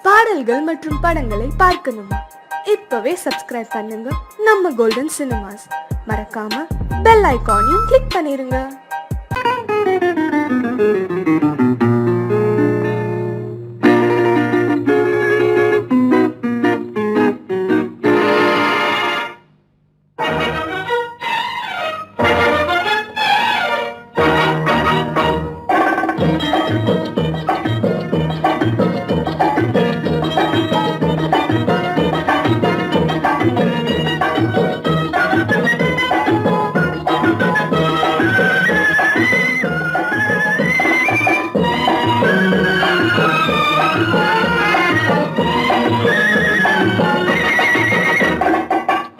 பாடல்கள் மற்றும் படங்களை பார்க்கணுமா? இப்பவே சப்ஸ்கிரைப் பண்ணுங்க நம்ம கோல்டன் சினிமாஸ். மறக்காம பெல் ஐகானையும் கிளிக் பண்ணிருங்க.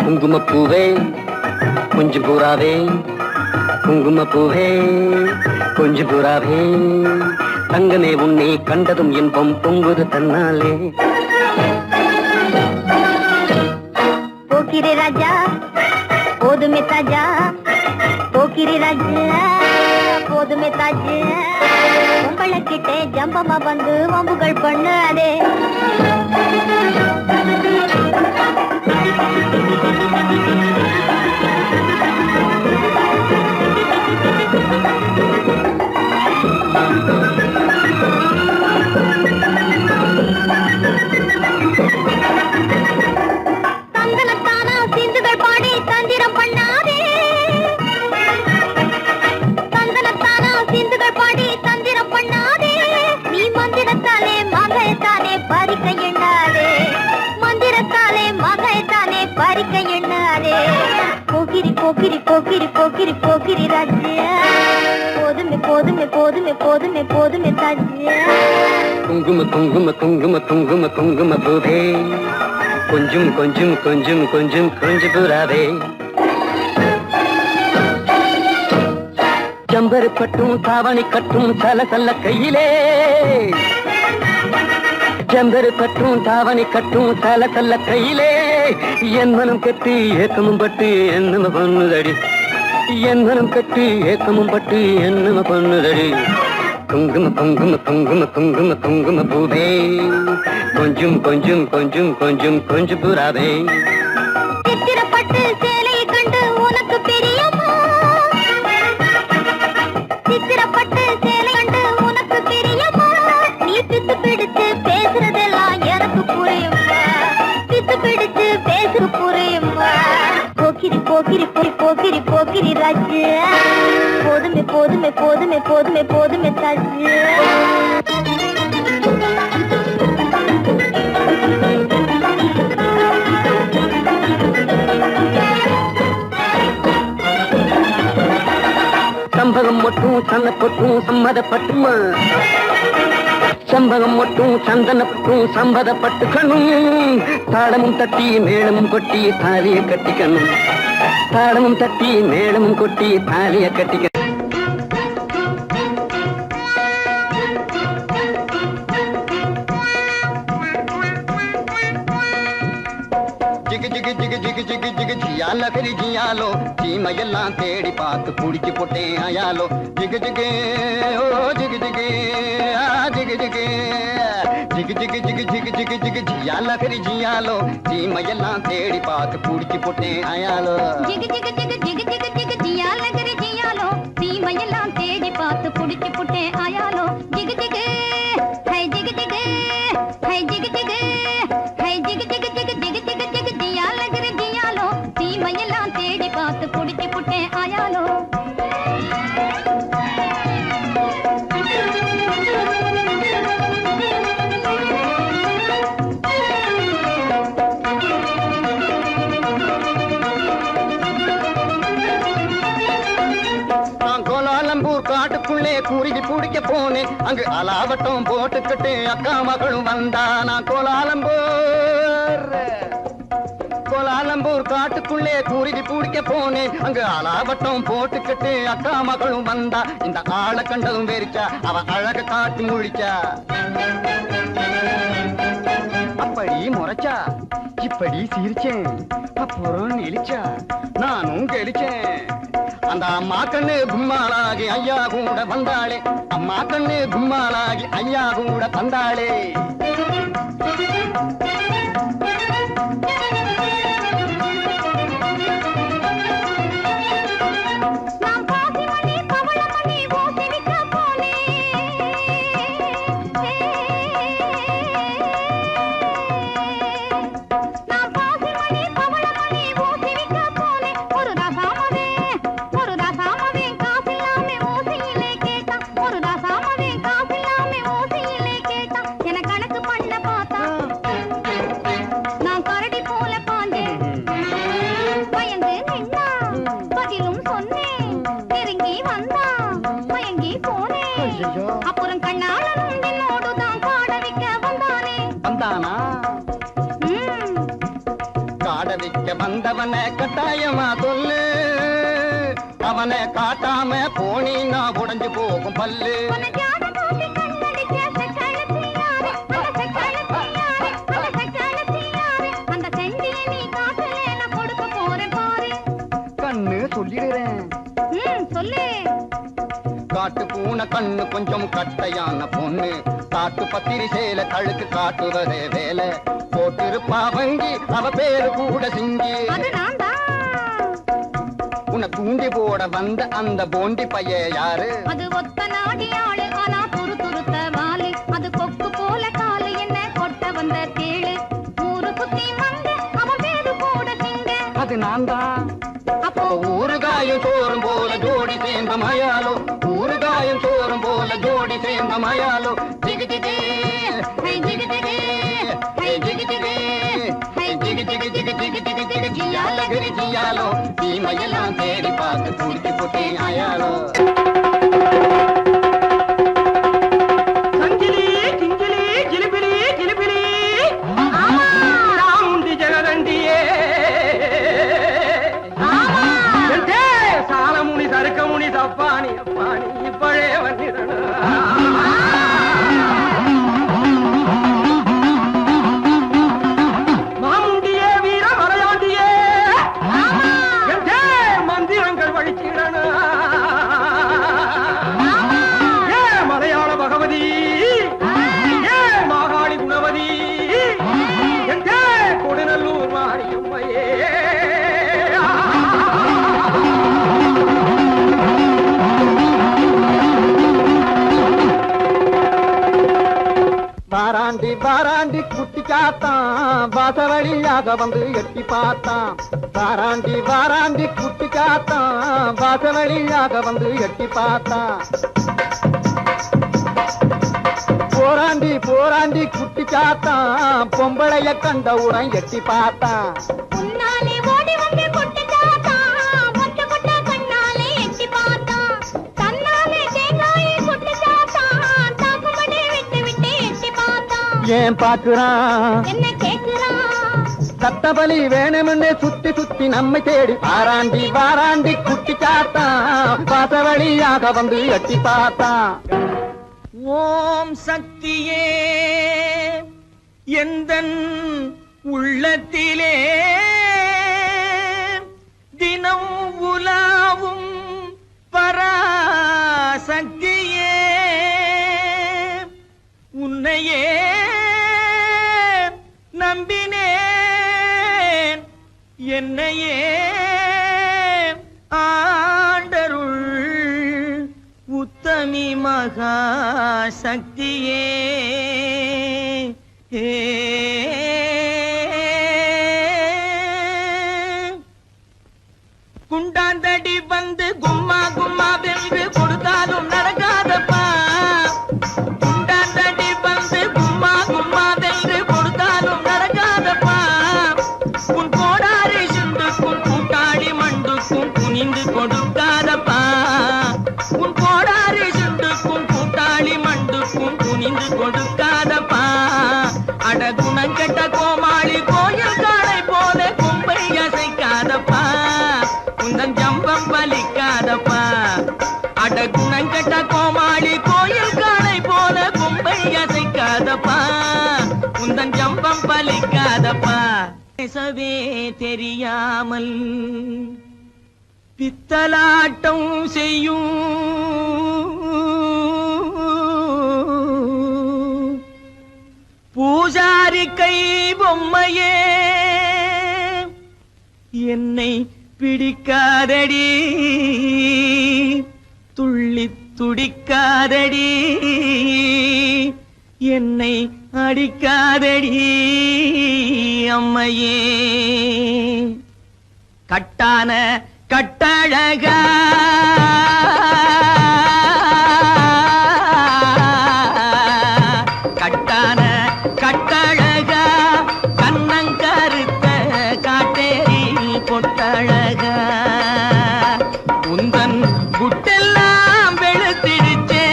குங்குமப்பூவே கொஞ்சம் பூராவே, குங்குமப்பூவே கொஞ்சம் பூராவே, தங்கமே உன்னை கண்டதும் இன்பம் பொங்குது தன்னாலே. போக்கிரி ராஜா போதுமே தாஜா, போக்கிரி ராஜா போதுமே தாஜா, உங்களுக்கிட்டே ஜம்பமா வந்து வம்புகள் பண்ணாதே. தங்கனத்தானா சிந்துகள் பாடி தந்திரம் பண்ணாதே, தங்கனத்தானா சிந்துகள் பாடி தந்திரம் பண்ணாதே. நீ மந்திரத்தாலே மகைத்தானே பறிக்க எண்ணாதே, மந்திரத்தாலே மகைத்தானே பறிக்க எண்ணாதே. போக்கிரி போக்கிரி போக்கிரி போக்கிரி போக்கிரி ராஜா, போதுமே போதுமே போதுமே போதுமே போதுமே தாஜா. குங்கும குங்கும குங்கும குங்கும குங்கும பூவே கொஞ்சம் கொஞ்சம் கொஞ்சம் கொஞ்சம் கொஞ்சம் பூராவே, ஜம்பரு பட்டும் தாவணி கட்டும் சல சல்ல கையிலே, ஜம்பரு பட்டும் தாவணி கட்டும் சல சல்ல கையிலே, என் மனம் கட்டி ஏக்கமும் பட்டு என்னம பண்ணுதடி, என் மனம் கட்டி ஏக்கமும் பட்டு என்னம பண்ணுதடி. குங்கும குங்கும குங்கும குங்கும குங்கும பூவே கொஞ்சம் கொஞ்சம் கொஞ்சம் கொஞ்சம் கொஞ்சம் பூராவே. சித்திரப்பட்டு சேலையை கண்டு உனக்கு பிரியமா, சித்திரப்பட்டு சேலை கண்டு உனக்கு பிரியமா. நீ பித்து பிடிச்சு பேசுறதெல்லாம் எனக்கு புரியுமா, பித்து பிடிச்சு பேசுற புரியுமா. போக்கிரி போக்கிரி போய் போக்கிரி போக்கிரி ராஜா, போதுமே போதுமே போதுமே போதுமே போதுமே தாஜா. சம்பகம் மட்டும் சன்னப்பட்டும் சம்மதப்பட்டுமா, சம்பகம் மட்டும் சந்தனப்பட்டும் சம்பதப்பட்டுக்கணும். தாளமும் தட்டி மேளமும் கொட்டி தாலிய கட்டிக்கணும், தாளமும் தட்டி மேளமும் கொட்டி தாலிய கட்டிக்கணும். ஜிகு ஜிகு ஜிகு ஜிகு ஜிகு ஜிகு ஜியால கரி ஜியாலோ, சீமையெல்லாம் தேடி பார்த்து புடிச்சு போட்டேன் ஆயாலோ. ஜிகு ஜிகு ஓ ஜிகு ஜிகு ஆ ஜிகு ஜிகு ஜிகு ஜிகு ஜிகு ஜிகு ஜிகு ஜிகு ஜியால கரி ஜியாலோ, சீமையெல்லாம் தேடி பார்த்து புடிச்சு போட்டேன் ஆயாலோ. ஜிகு ஜிகு ஜிகு ஜிகு ஜிகு ஜிகு ஜியால கரி ஜியாலோ, சீமையெல்லாம் தேடி பார்த்து புடிச்சு புட்டேன் ஆயாலோ. ஜிகு ஜிகு ஹை ஜிகு ஜிகு ஹை ஜிகு ஜிகு ஹை ஜிகு ஜிகு ஜிகு ஜிகு ஜிகு ஜிகு ஜியால கரி ஜியாலோ, சீமையெல்லாம் தேடி பார்த்து புடிச்சு புட்டேன் ஆயாலோ. காட்டுக்குள்ளே குருவி பிடிக்க போனேன், அங்கு அலாவட்டம் போட்டுக்கிட்டு அக்கா மகளும் வந்தா. நான் கோலாலம்பூர் காட்டுக்குள்ளே குருவி பிடிக்க போனேன், அங்கு அலாவட்டம் போட்டுக்கிட்டு அக்கா மகளும் வந்தா. இந்த ஆளை கண்டதும் வெறிச்சா, அவ அழக காட்டி முழிச்சா. அப்படி முறைச்சா இப்படி சிரிச்சேன், அப்புறம் நெளிச்சா நானும் கெளிச்சேன். அந்த அம்மா கண்ணு கும்மாளாகி ஐயா கூட வந்தாளே, அம்மா கண்ணு கும்மாளாகி ஐயா கூட வந்தாளே. வந்தவனை கட்டாயமா சொல்லு அவனை காட்டாம போனீன்னா உடைஞ்சு போகும் பல்லு கண்ணு சொல்லிடுறேன் சொல்லு காட்டு பூனை கண்ணு கொஞ்சம் கட்டையான பொண்ணு காட்டு பத்திரி சேல கழுக்கு காட்டுவதே வேலை போட்டிருப்பா வங்கி அவ பேரு கூட சிங்கி உன்னை தூண்டி போட வந்த அந்த போண்டி பைய யாரு அது ஒத்த நாடியாளு ஆனா துரு துருத்த வாலு அது கொக்கு போல காலு என்ன கொட்ட வந்த தேளு ஊரு குத்தி மங்க அவன் பேரு கூட சிங்க அது நான் தான் அப்போ ஊறுகாயும் சோறும் போல ஜோடி சேர்ந்த மயாலோ ஊறுகாயும் சோறும் போல ஜோடி சேர்ந்த மயாலோ ஜிகு ஜிகு ஹை ஜிகு ஜிகு ஹை ஜிகு ஜிகு ஹை ஜிகு ஜிகு ஜிகு ஜிகு ஜிகு ஜிகு ஜியால கிரி ஜியாலோ தீமையெல்லாம் தேடி பார்த்து குடிச்சு போட்டே ஆயாலோ சங்கிலி கிங்கிலி கிளிபிலி கிளிபிலி ராமுண்டி ஜெகதண்டியே சாலமுனி சருக்கமுனி தப்பானி அப்பானி இப்பழே வந்திரன மாமுண்டியே வீர மலையாண்டியே மந்திரங்கள் வழிச்சிடன ஏ மலையாள பகவதி ஏ மாகாளி குணவதி கொடுநல்லூர் மாரியம்மையே வாராண்டி வாராண்டி குட்டி காத்தான் வாசவழியாக வந்து எட்டி பார்த்தான் வாராண்டி வாராண்டி குட்டி காத்தான் வாசவழியாக வந்து எட்டி பார்த்தான் போராண்டி போராண்டி குட்டி காத்தான் பொம்பளைய கண்டவுடன் எட்டி பார்த்தான் உன்னாலே ஓடி வந்து கொட்டு தாத்தா மொட்ட மொட்ட கண்ணாலே எட்டி பார்த்தா தன்னாலே தேங்காயை கொட்டு தாத்தா தாக்குமடே விட்டு விட்டு எட்டி பார்த்தா ஏன் பாக்குறான் என்ன கேக்குறான் சத்தபலி வேணும்னு சுத்தி சுத்தி நம்மை தேடி வாராண்டி வாராண்டி குட்டி காத்தான் வாசவழியாக வந்து எட்டி பார்த்தான் ஓம் சக்தியே எந்தன் உள்ளத்திலே தினம் உலாவும் பராசக்தியே உன்னையே நம்பினேன் என்னையே ஆண்டருள் உத்தமி மகா சக்தியே குண்டாந்தடி வந்து கும்மா கும்மா வென்று கொடுத்தாலும் நடக்காதப்பா குண்டாந்தடி வந்து கும்மா கும்மா வென்று கொடுத்தாலும் நடக்காதப்பா உன் கோடாரி சுண்டுக்கும் கூட்டாளி மண்டுக்கும் குனிந்து கொடுக்காதப்பா உன் கோடாரி சுண்டுக்கும் கூட்டாளி மண்டுக்கும் குனிந்து கொடுக்காதப்பா அட குணங்கெட்ட கோமாளி கோயில் காளை போல கொம்பை அசைக்காதப்பா உந்தன் ஜம்பம் பலிக்காதப்பா அட குணங்கெட்ட கோமாளி கோயில் காளை போல கொம்பை அசைக்காதப்பா உந்தன் ஜம்பம் பலிக்காதப்பா பேசவே தெரியாமல் பித்தலாட்டம் செய்யும் பூஜாரி கை பொம்மையே என்னை பிடிக்காதடி துள்ளி துடிக்காதடி என்னை அடிக்காதடி அம்மையே கட்டான கட்டழகா கட்டான கட்டழகா கண்ணங்கருத்த காட்டேரி பொட்டழகா உந்தன் குட்டெல்லாம் வெளுத்திடுச்சே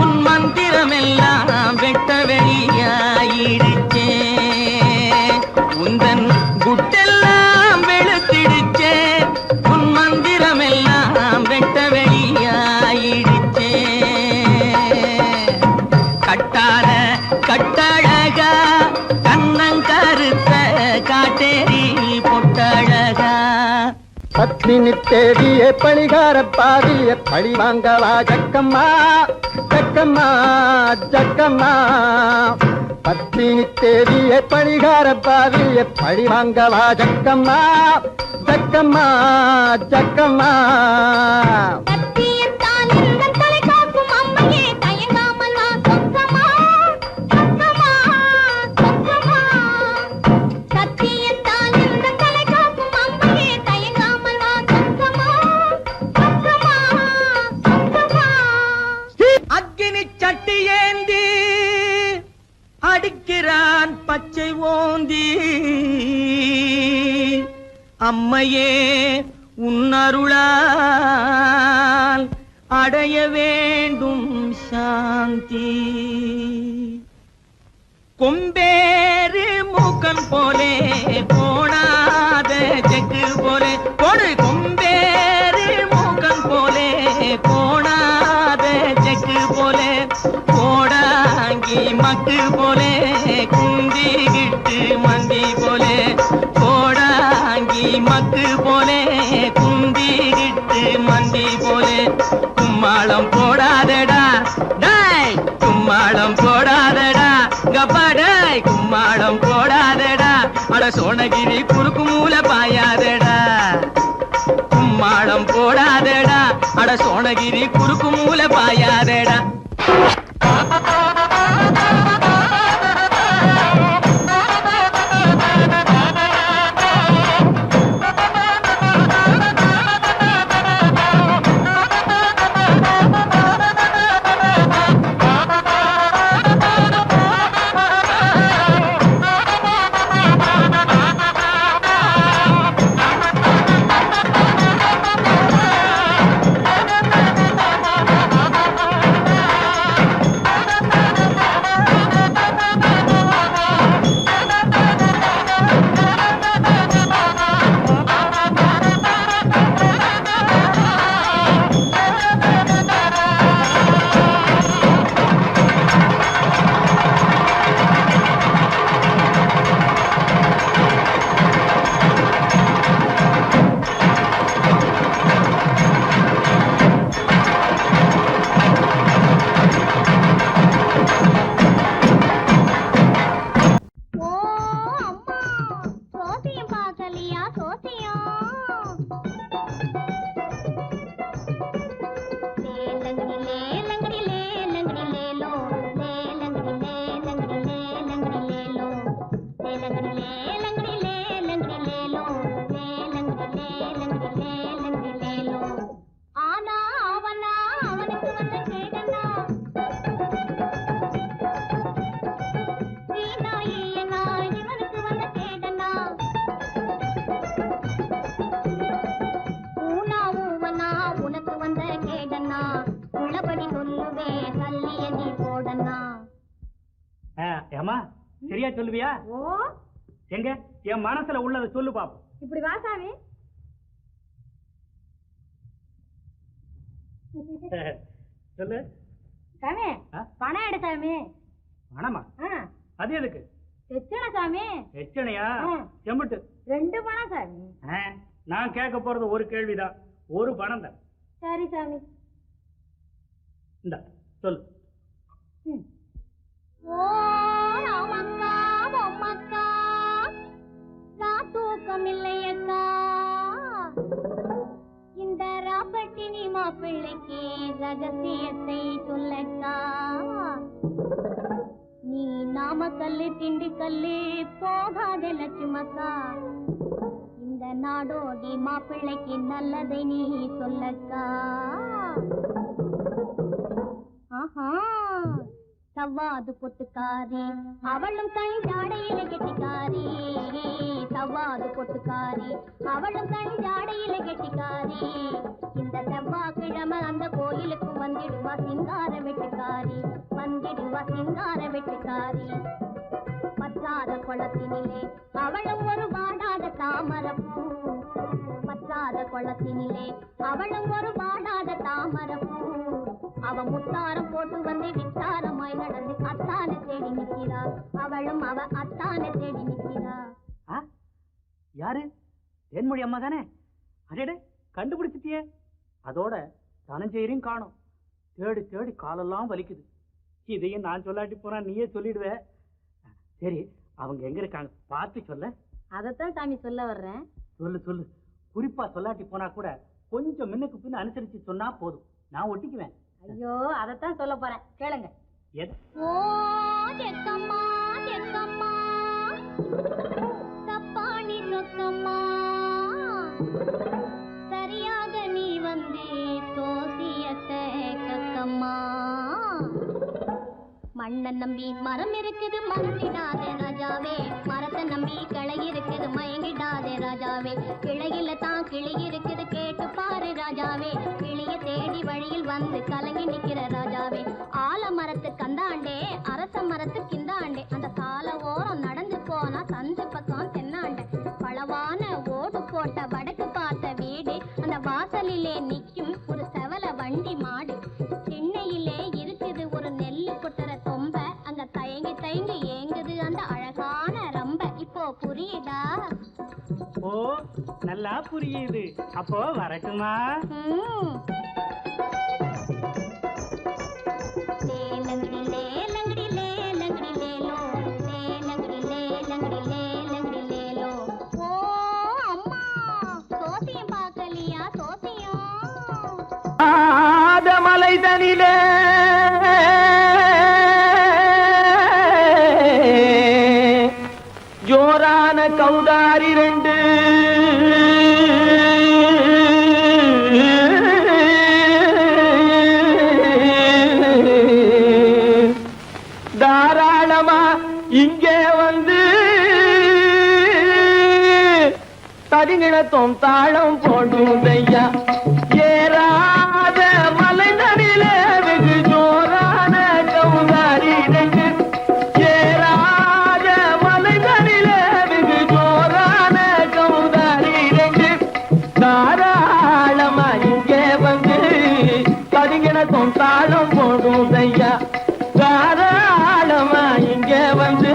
உன் மந்திரமெல்லாம் வெட்ட வெளியாயிடுச்சே உந்தன் குட்டெல்லாம் காட்டேரி பொட்டழகா பத்தினி தேடிய பழிகார பாவிய பழி வாங்கவா ஜக்கம்மா ஜக்கம்மா ஜக்கம்மா பத்தினி தேடிய பழிகார பாவிய பழி வாங்கவா ஜக்கம்மா ஜக்கம்மா ஜக்கம்மா அடிக்கிறான் பச்சை ஓந்தி அம்மையே உன்னருளால் அடைய வேண்டும் சாந்தி கொம்பேறு மூக்கன் போலே போனாத ஜக்கு போலே கொடு கொம்பேறு மூக்கன் போலே போனாத ஜக்கு போலே போடாங்கி மக்கு போலே குந்திகிட்டு மந்தி போலே போடாங்கி மக்கு போலே குந்திகிட்டு மந்தி போலே கும்மாளம் போடாதடா டாய் கும்மாளம் போடாதடா கப்பாடாய் கும்மாளம் போடாதடா அட சோனகிரி குறுக்கு மூல பாயாதடா கும்மாளம் போடாதடா அட சோனகிரி குறுக்கு மூல பாயாதடா சரியா சொல்லுவியா? ஓ எங்க என் மனசுல உள்ளத சொல்லு பாப்போம். இப்படி வா சாமி. சொல்லு சாமி. பணம் எடு சாமி. பணமா? அது எதுக்கு? எச்சனை சாமி. எச்சனையா? செம்பட்டு 2 பணம் சாமி. நான் கேட்க போறது ஒரு கேள்விதான். ஒரு பணம் தான். சரி சாமி. இந்த சொல்லு. ஓ ராமக்கா பொம்மக்கா தூக்கம் இல்லையக்கா இந்த ராப்பட்டினி மாப்பிள்ளைக்கு ரகசியத்தை சொல்லக்கா நீ நாமக்கல்லு திண்டுக்கல்லு போகாத லட்சுமக்கா இந்த நாடோடி மாப்பிள்ளைக்கு நல்லதை நீ சொல்லக்கா ஆஹா சவ்வாது பொட்டுக்காரி அவளும் கண் ஜாடையில கெட்டிக்காரி சவ்வாது பொட்டுக்காரி அவளும் கண் ஜாடையில கெட்டிக்காரி இந்த செவ்வாய்க்கிழமை அந்த கோயிலுக்கு வந்திடுவா சிங்கார வெட்டுக்காரி வந்திடுவா சிங்கார வெட்டுக்காரி பற்றாத குளத்தினிலே அவளும் ஒரு வாடாத தாமரப்பூ பற்றாத குளத்தினிலே அவளும் ஒரு வாடாத தாமரப்பூ அவ முத்தாரம் போட்டு வந்து வித்தாரமாய் நடந்து அத்தானை தேடி நிற்கிறா அவளும் அவ அத்தானை தேடி நிற்கிறா தேன்மொழி அம்மா தானே? அடடே, கண்டுபிடிச்சிட்டியே. அதோட தனஞ்செயரையும் காணோம். தேடி தேடி காலெல்லாம் வலிக்குது. இதையும் நான் சொல்லாட்டி போனா நீயே சொல்லிடுவ. சரி, அவங்க எங்க இருக்காங்க பார்த்து சொல்ல. அதைத்தான் சாமி சொல்ல வர்றேன். சொல்லு சொல்லு. குறிப்பா சொல்லாட்டி போனா கூட கொஞ்சம் முன்னுக்கு பின்ன அனுசரிச்சு சொன்னா போதும், நான் ஒட்டிக்குவேன். ஐயோ, அதைத்தான் சொல்ல போறேன், கேளுங்க. ஓ ஜெக்கம்மா ஜெக்கம்மா தப்பாணி சொக்கம்மா சரியாக நீ வந்து தோசியத்தை கக்கம்மா மண்ணை நம்பி மரம் இருக்குது மறந்திடாதே ராஜாவே மரத்தை நம்பி கிளை இருக்குது மயங்கிடாதே ராஜாவே கிளையில தான் கிளி இருக்குது கேட்டு பாரு ராஜாவே கிளிய தேடி வழியில் வந்து கலங்கி நிக்கிற ராஜாவே ஆல மரத்து கந்தாண்டே அரச மரத்து கிந்தாண்டே அந்த சால ஓரம் நடந்து போனா சந்து பக்கம் தென்னாண்டே பளவான ஓடு போட்ட வடக்கு பார்த்த வீடு அந்த வாசலிலே நிக்கும் ஒரு செவல வண்டி மாடு சென்னையிலே இருக்குது ஒரு நெல்லு கொட்டுற தொம்ப அங்க தயங்கி தயங்கி ஏங்குது அந்த அழகான ரம்ப இப்போ புரியுதா? ஓ, நல்லா புரியுது. அப்போ வரட்டுமா? லேலங்கடி லேலங்கடி லேலங்கடி லேலோ லேலங்கடி லேலங்கடி லேலங்கடி லேலோ. ஓ அம்மா, சோசியம் பார்க்கலையா? சோசியம் மலை தனிலே ஜோரான கௌதாரி ரெண்டு தாராளமா இங்கே வந்து தரிங்கிணத்தும் தாளம் போடுதையா ஏறாத மலை தனிலே வெகு ஜோரான கௌதாரி ரெண்டு ஏறாத மலை தனிலே வெகு ஜோரான கௌதாரி ரெண்டு தாராளமா இங்கே வந்து தரிங்கிணத்தும் தாளம் போடுதையா தாராளமா இங்கே வந்து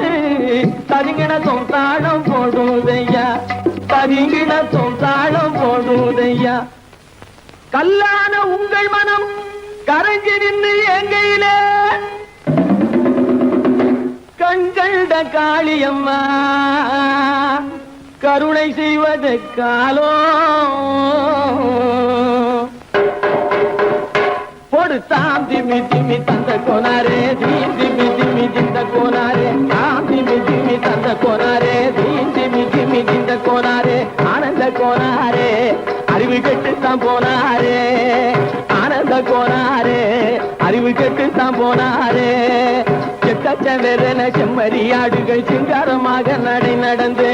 தரிங்கிணத்தும் தாளம் போடுதையா தரிங்கிணத்தும் தாளம் போடுதையா கல்லான உங்கள் மனம் கரைஞ்சி நின்று எங்கையிலே கண்கண்ட காளியம்மா கருணை செய்வது காலோ பொடுத்தாம் திமி திமி தந்த கோனாரே தீம் திமி திமி திந்த கோனாரே தாம் திமி திமி தந்த கோனாரே தீம் திமி திமி திந்த கோனாரே ஆனந்த கோனாரே அறிவு கெட்டுத்தான் போனாரே ஆனந்த கோனாரே அறிவு கெட்டுத்தான் போனாரே செக்கச்சவென செம்மறியாடுகள் சிங்காரமாக நடை நடந்து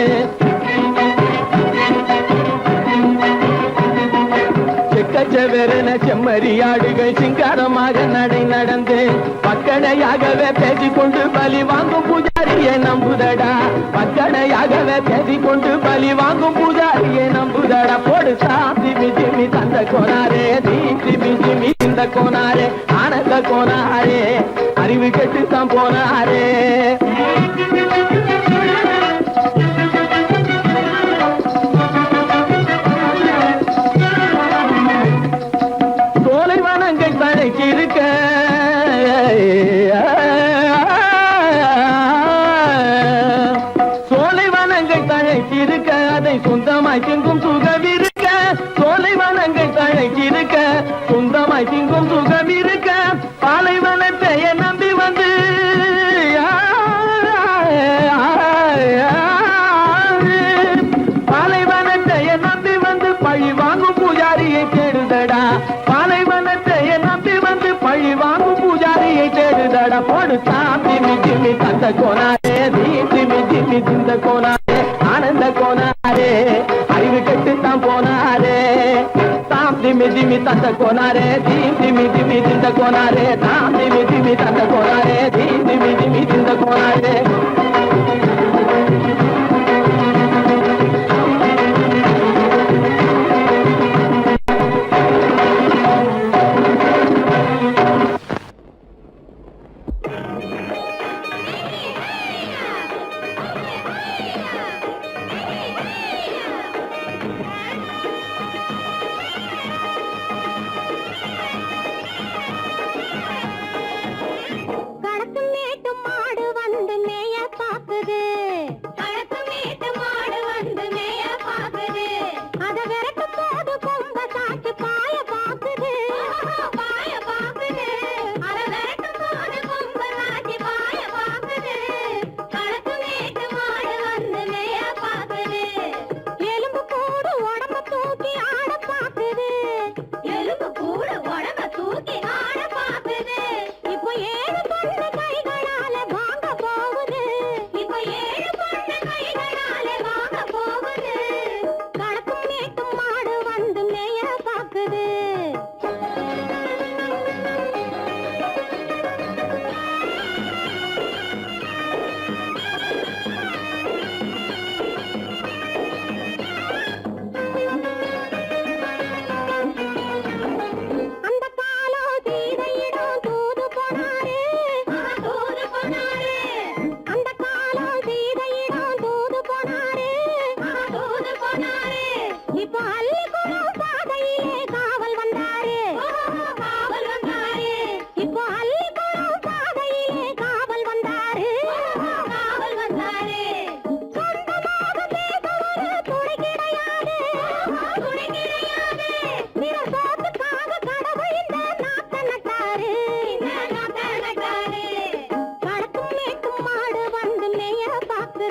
செக்கச்சவென செம்மறியாடுகள் சிங்காரமாக நடை நடந்து பக்கடையாகவே பேசிக்கொண்டு பலி வாங்கும் பூஜாரியை நம்புதடா பக்கடையாகவே பேசிக்கொண்டு பலி வாங்கும் பூஜாரியை நம்புதடா போடு திமி திமி தந்த கோனாரே தீம் திமி திமி இந்த கோனாரே ஆனந்த கோனாரே அறிவு கெட்டுத்தான் போனாரே சோலைவனங்கள் தழைச்சிருக்க சோலைவனங்கள் தழைச்சிருக்க அதை சொந்தமாய் திங்கும் சுகம் இருக்க சோலைவனங்கள் தழைச்சிருக்க சொந்தமாய் திங்கும் சுகம் இருக்க பாலைவனத்தை நம்பி வந்து பாலைவனத்தை நம்பி வந்து பழி வாங்கும் பூஜாரியை தேடுதடா பாலைவனத்தை நம்பி வந்து பழி வாங்கும் பூஜாரியை தேடுதடா போடு திமி திமி தந்த கோனாரே தீம் திமி திமி திந்த கோனாரே ஆனந்த கோனாரே அறிவு கெட்டுத்தான் போனாரே தாம் திமி திமி தந்த கோனாரே தீம் திமி திமி திந்த கோனாரே தாம் திமி திமி தந்த கோனாரே தீம் திமி திமி திந்த கோனாரே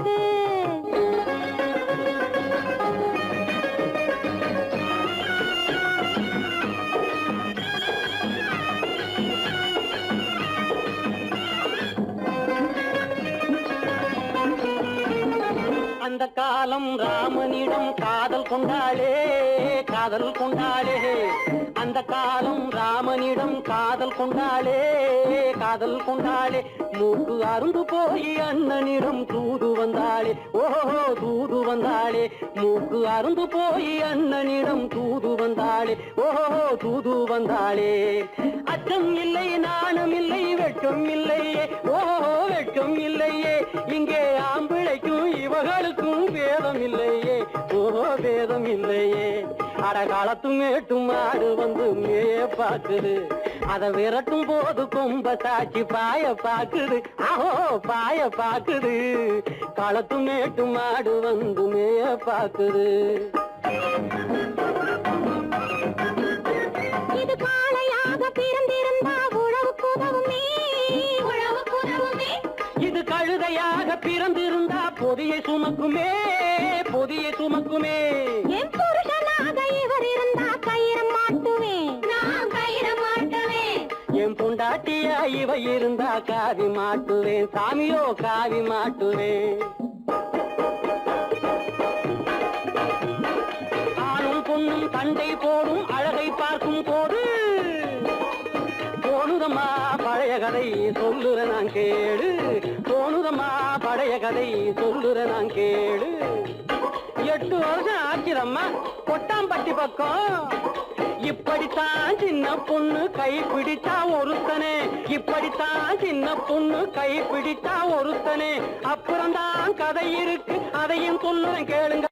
அழகு அந்த காலம் ராமனிடம் காதல் கொண்டாளே காதல் கொண்டாளே அந்த காலம் ராமனிடம் காதல் கொண்டாளே காதல் கொண்டாளே மூக்கு அருந்து போய் அண்ணனிடம் தூது வந்தாளே ஓஹோ தூது வந்தாளே மூக்கு அருந்து போய் அண்ணனிடம் தூது வந்தாளே ஓஹோ தூது வந்தாளே அச்சம் இல்லை நாணம் இல்லை வெட்கம் இல்லையே ஓஹோ வெட்கம் இல்லையே இங்கே ஆம்பிளைக்கும் இவர்களுக்கும் வேதம் இல்லையே ஓஹோ வேதம் இல்லையே அடகாலத்தும் மேட்டும் மாடு வந்து மேய பாக்குது அத விரட்டும் போது கொம்ப சாட்சி பாய பாக்குது ஆஹோ பாய பாக்குது களத்தும் மேட்டும் மாடு வந்து மேய பாக்குது இது காளையாக பிறந்திருந்தா உழவுக்கு உதவுமே உழவுக்கு உதவுமே இது கழுதையாக பிறந்திருந்தா பொதியை சுமக்குமே பொதியை சுமக்குமே என் புருஷனாக இவர் இருந்தா கயிறு மாட்டுவேன் நான் கயிறு மாட்டுவேன் என் பொண்டாட்டியா இவ இருந்தா காவி மாட்டுவேன் சாமியோ காவி மாட்டுவேன் ஆணும் பொண்ணும் சண்டை போடும் அழகை பார்க்கும் போது தோணுதம்மா பழைய கதை சொல்லுற நான் கேளு தோணுதம்மா பழைய கதை சொல்லுற நான் கேளு 8 வருஷம் ஆச்சுதம்மா கொட்டாம்பட்டி பக்கம் இப்படித்தான் சின்ன பொண்ணு கை பிடித்தா ஒருத்தனே இப்படித்தான் சின்ன பொண்ணு கை பிடித்தா ஒருத்தனே அப்புறம்தான் கதை இருக்கு அதையும் சொல்லுறேன் கேளுங்க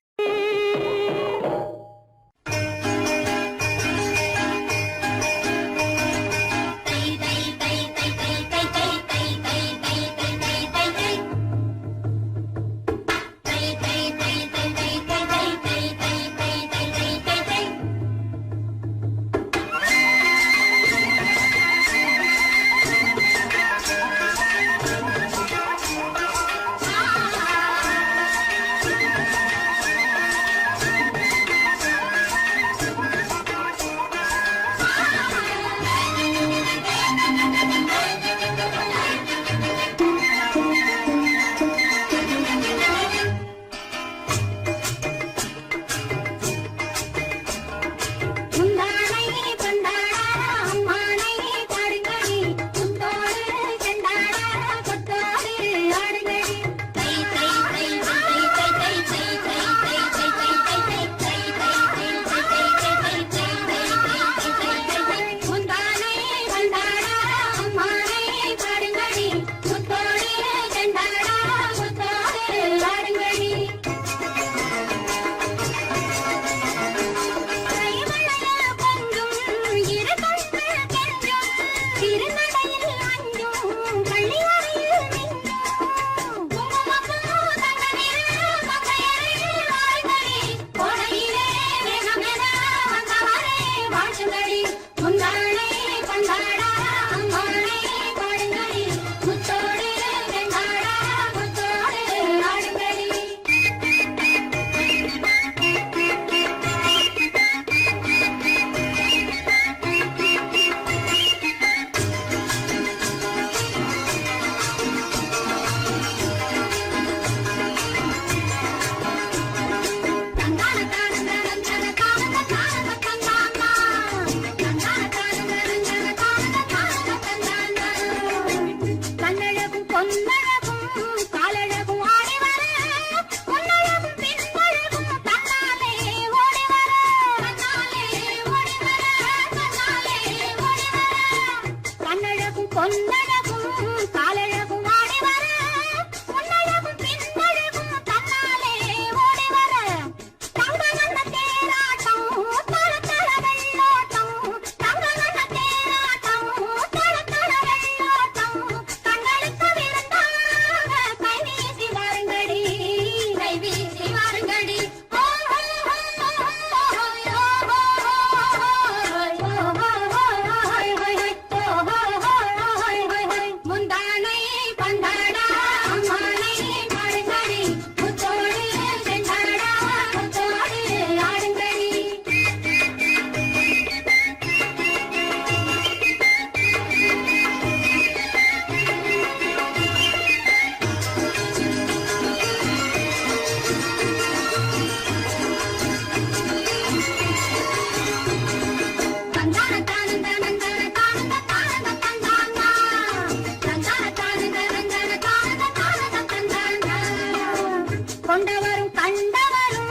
கொண்டவரும் கண்டவரும்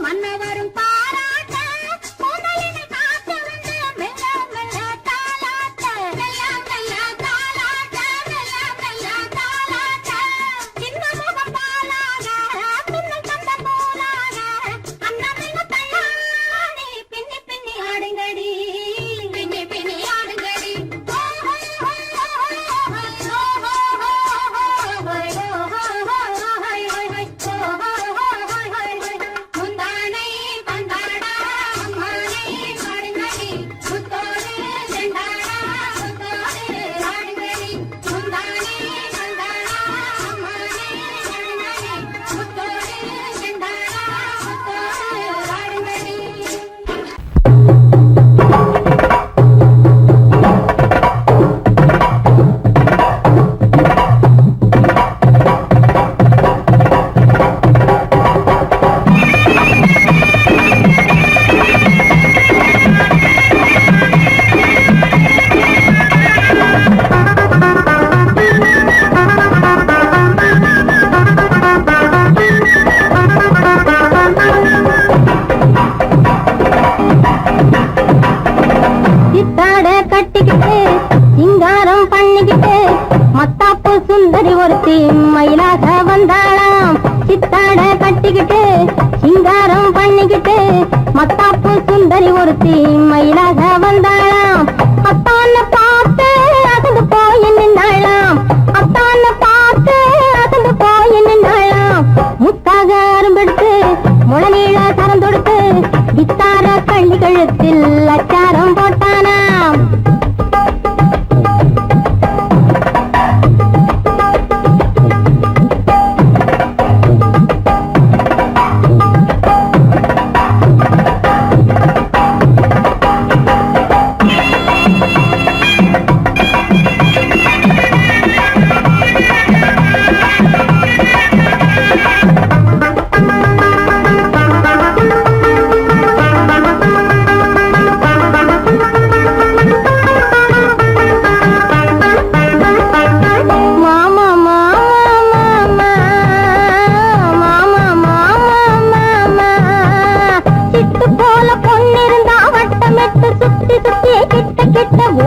மன்னவரும் பாராட்ட முதலினை காத்து வந்து மெல்ல மெல்ல தாலாட்ட மெல்ல மெல்ல தாலாட்ட மெல்ல மெல்ல தாலாட்ட சின்ன முகம் பாலாக பின்னல் தந்த போலாக அன்னமின்ன தள்ளாடி பின்னி பின்னி ஆடுங்கடி பின்னி பின்னி ஆடுங்கடி முந்தானை பந்தாடா அம்மானை பாடுங்கடி முத்தோடு செண்டாடா முத்தோடு ஆடுங்கடி முந்தானை பந்தாடா அம்மானை பாடுங்கடி முத்தோடு செண்டாடா முத்தோடு ஆடுங்கடி. சித்தாட கட்டிக்கிட்டு சிங்காரம் பண்ணிக்கிட்டு மத்தாப்பு சுந்தரி ஒருத்தி மயிலாக வந்தாளாம். சித்தாட கட்டிக்கிட்டு சிங்காரம் பண்ணிக்கிட்டு மத்தாப்பு சுந்தரி ஒருத்தி மயிலாக வந்தாளாம். அத்தான பார்த்து அசந்து போய் நின்னாளாம். அத்தான பார்த்து அசந்து போய் நின்னாளாம். முத்தாக அரும்பெடுத்து முளநீள சரம் தொடுத்து வித்தார கள்ளி கழுத்தில் அச்சாரம் போட்டானாம்.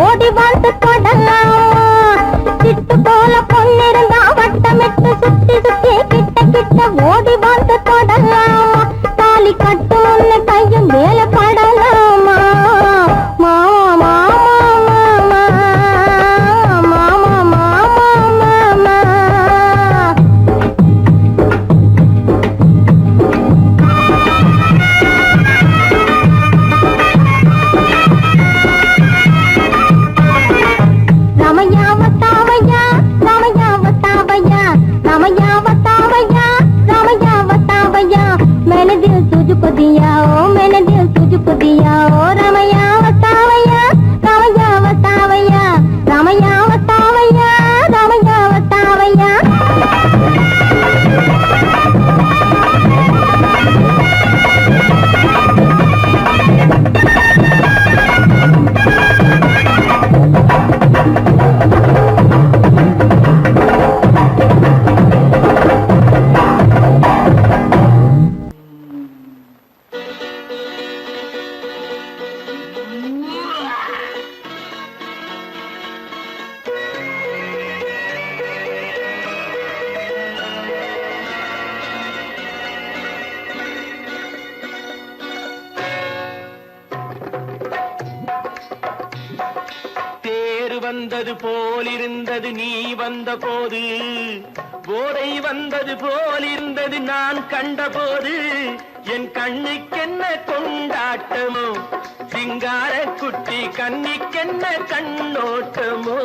ஓடி வந்து தொடலாம். சிட்டு போல பொண்ணிருந்தா வட்டமிட்டு சுத்தி சுத்தி கிட்ட கிட்ட ஓடி வந்து தொடலாம். தாலி கட்டு முன்ன கையும் மேல படலாமா. மாமா மாமா மாமா மாமா மாமா. मैंने दिल तुझको दिया ओ मैंने दिल तुझको दिया ओ रामैया वतावैया रामैया वतावैया रामैया वतावैया रामैया वतावैया. வந்தது போலிருந்தது நீ வந்த போது, போதை வந்தது போலிருந்தது நான் கண்டபோது, என் கண்ணுக்கென்ன கொண்டாட்டமோ, சிங்கார குட்டி கண்ணிக்கென்ன கண்ணோட்டமோ.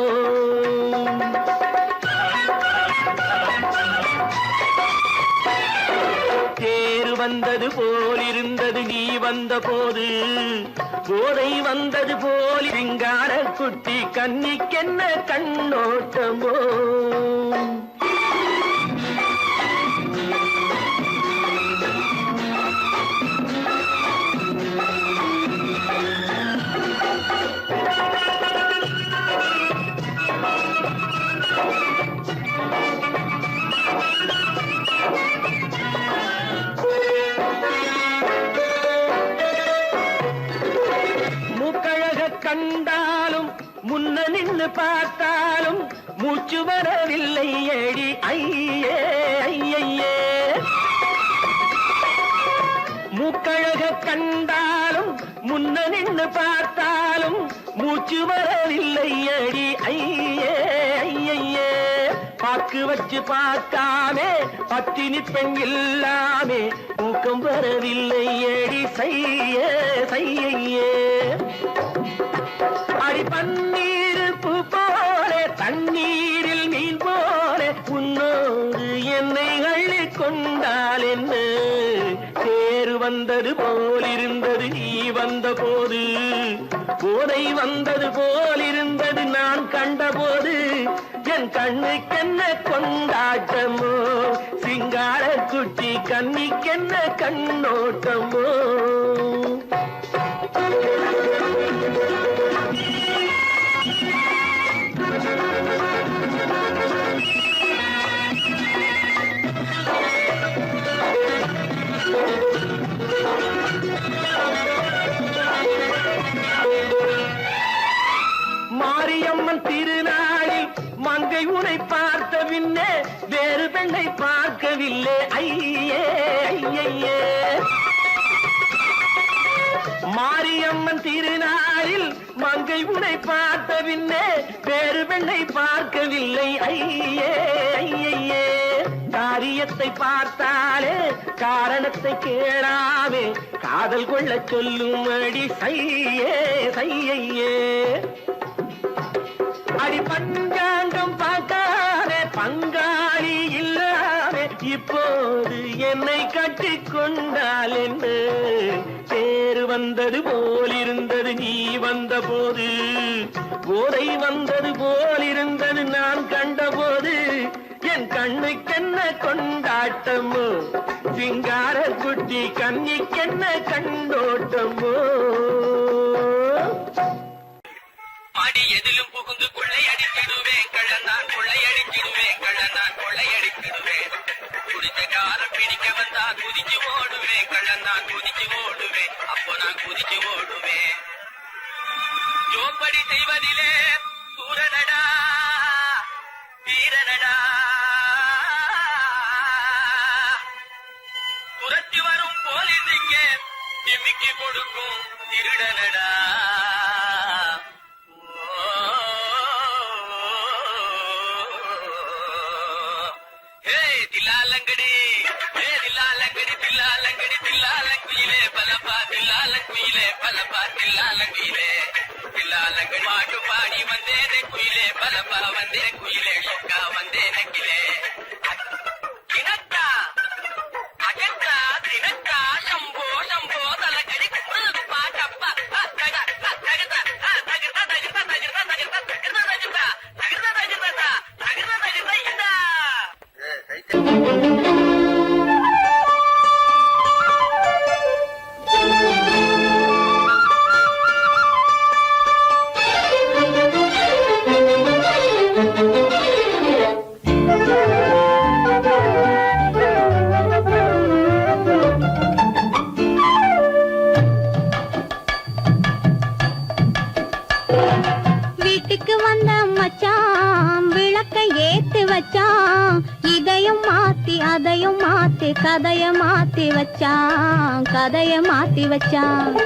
தேர் வந்தது போலிருந்தது நீ வந்த போது, போதை வந்தது போல் சிங்கார குட்டி கண்ணிக்கென்ன கண்ணோட்டமோ. நின்னு பார்த்தாலும் மூச்சு வரவில்லை ஏடி ஐயே ஐயே மூக்கழக கண்டாலும் முன்ன நின்னு பார்த்தாலும் மூச்சு வரவில்லை அடி ஐயே ஐயே பாக்கு வச்சு பார்க்காமே பத்தினி பெண் இல்லாமே ஊக்கம் வரவில்லை அடி செய்ய செய்யே அடி பன்னீர் பூ போல தண்ணீரில் மீன் போல உன்னோடு என்னை அள்ளி கொண்டால் என்ன தேர் வந்தது போலிருந்தது நீ வந்த போது போதை வந்தது போலிருந்தது நான் கண்டபோது என் கண்ணுக்கென்ன கொண்டாட்டமோ சிங்கார குட்டி கண்ணிக்கென்ன கண்ணோட்டமோ மாரியம்மன் திருநாளில் மங்கை உனை பார்த்த பின்னே வேறு பெண்ணை பார்க்கவில்லை ஐயே ஐயே மாரியம்மன் திருநாளில் மங்கை உனை பார்த்த பின்னே வேறு பெண்ணை பார்க்கவில்லை ஐயே ஐயே காரியத்தை பார்த்தாலே காரணத்தை கேளாமே காதல் கொள்ள சொல்லும்படி செய்யே செய்யே அடி பஞ்சாங்கம் பார்க்காதே பங்காளி இல்லாமே இப்போது என்னை கட்டி கொண்டால் என்ன தேர் வந்தது போலிருந்தது நீ வந்த போது போதை வந்தது போலிருந்தது நான் கண்டபோது என் கண்ணுக்கென்ன கொண்டாட்டமோ சிங்கார குட்டி கண்ணிக்கென்ன கண்ணோட்டமோ மாடி எதிலும் புகுந்து கொள்ளையடித்திடுவேன் கள்ளந்தான் கொள்ளையடித்திடுவேன் கள்ளந்தான் கொள்ளையடித்திடுவேன் குடித்த காரம் பிடிக்க வந்தா குதிச்சு ஓடுவேன் கள்ளந்தான் குதிச்சு ஓடுவேன் அப்போ நான் குதிச்சு ஓடுவேன் ஜோப்படி செய்வதிலே சூரனடா வீரனடா துரத்தி வரும் போலீஸுக்கு நிமிக்கி கொடுக்கும் திருடனடா தில்லாலங்கடி தில்லாலங்கடி தில்லாலங்கடி தில்லாலங்குயிலே பலப்பா தில்லாலங்குயிலே பலப்பா தில்லாலங்குயிலே தில்லாலங்கடி பாட்டு பாடி வந்தேனே குயிலே பலப்பா வந்தே குயிலே சொக்கா வந்தே நக்கிலே தினக்கா அகத்தா தினக்கா சம்போ சம்போ தலக்கடி பாட்டப்பா வீட்டுக்கு வந்த மச்சான் விளக்க ஏத்து வச்சான் இதையும் மாத்தி அதையும் மாத்தி கதைய மாத்தி வச்சான் கதைய மாத்தி வச்சான்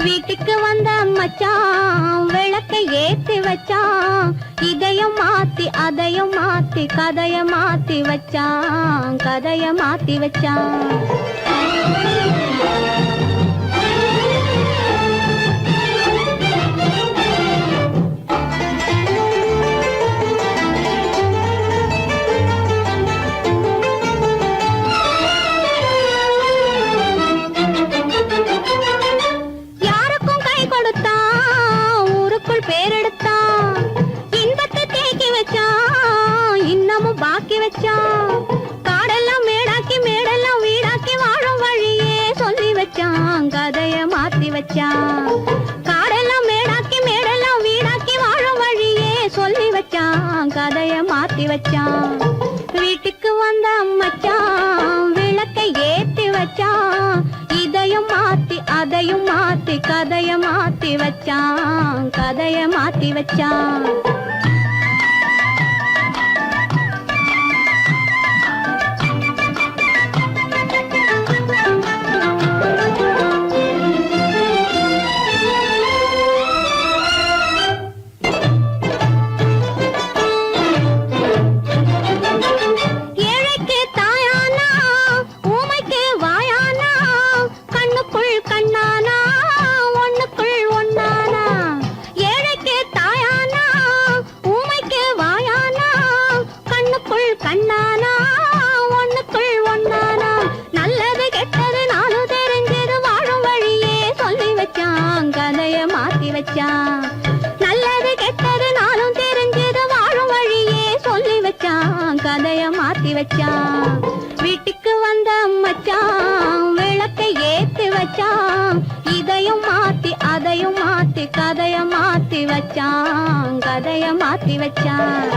வீட்டுக்கு வந்த மச்சான் விளக்க ஏத்தி வச்சான் இதையும் மாத்தி அதையும் மாத்தி கதைய மாத்தி வச்சான் கதைய மாத்தி வச்சான் காடெல்லாம் மேடாக்கி மேடெல்லாம் வீடாக்கி வாழும் வழியே சொல்லி வச்சான் கதைய மாத்தி வச்சான் காடெல்லாம் மேடாக்கி மேடெல்லாம் வீடாக்கி வாழும் வழியே சொல்லி வச்சான் கதைய மாத்தி வச்சான் வீட்டுக்கு வந்த மச்சான் விளக்கை ஏத்தி வச்சான் இதையும் மாத்தி அதை இதையும் மாத்தி கதைய மாத்தி வச்சான், கதைய மாத்தி வச்சான். நல்லது கெட்டது நானும் தெரிஞ்சது வாழும் வழியே சொல்லி வச்சான், கதைய மாத்தி வச்சான். வீட்டுக்கு வந்த மச்சான் விளக்கை ஏத்தி வச்சான், இதையும் மாத்தி அதையும் மாத்தி கதைய மாத்தி வச்சான், கதைய மாத்தி வச்சான்.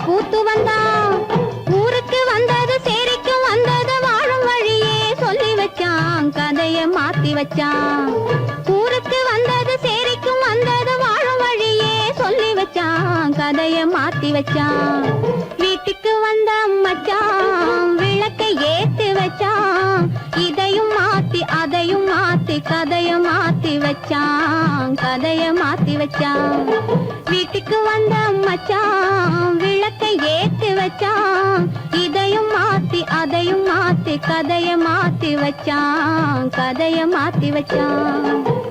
பூத்து வந்தான் ஊருக்கு வந்தது சேரிக்கு வந்தது வாழும் வழியே சொல்லி வச்சான், கதைய மாத்தி வச்சான். ஊருக்கு வந்தது சேரிக்கும் வந்தது வாழும் வழியே சொல்லி வச்சான், கதைய மாத்தி வச்சான். வீட்டுக்கு வந்த மச்சான் விளக்கை ஏத்தி வச்சான், இதையும் மாத்தி அதையும் மாத்தி கதைய மாத்தி வச்சான், கதைய மாத்தி வச்சான். வீட்டுக்கு வந்த மச்சான் விளக்கை ஏத்தி வச்சான், இதையும் மாத்தி அதையும் மாத்தி கதைய மாத்தி வச்சான், கதைய மாத்தி வச்சான்.